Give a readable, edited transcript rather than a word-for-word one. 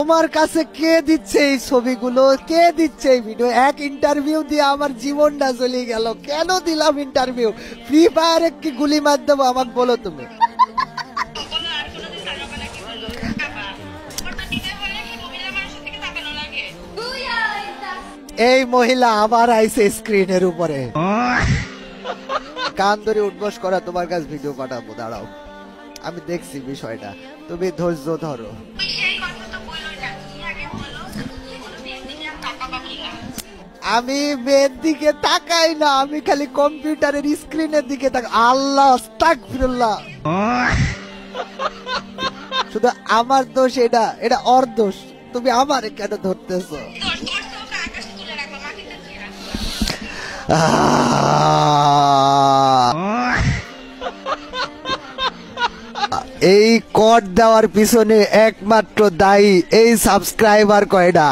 তোমার কাছে কে দিচ্ছে এই ছবিগুলো, কে দিচ্ছে এই ভিডিও? এক ইন্টারভিউ দিয়ে আমার জীবনটা চলে গেল। কেন দিলাম ইন্টারভিউ? ফ্রি ফায়ারে কি গুলি মার দেবো আমাকে বলো তুমি? এই মহিলা আবার আইছে স্ক্রিনের উপরে। কান ধরে উঠবস করা, তোমার কাছে ভিডিও পাঠাবো, দাঁড়াও আমি দেখছি বিষয়টা, তুমি ধৈর্য ধরো। আমি মেয়ের দিকে তাকাই না, আমি খালি কম্পিউটারের স্ক্রিনের দিকে তাকাই। আল্লাহ আস্তাগফিরুল্লাহ। শুধু আমার দোষ এটা, এটা ওর দোষ। তুমি আমারে কেন ধরতেছো? এই কোড দেওয়ার পিছনে একমাত্র দায়ী এই সাবস্ক্রাইবার কয়টা।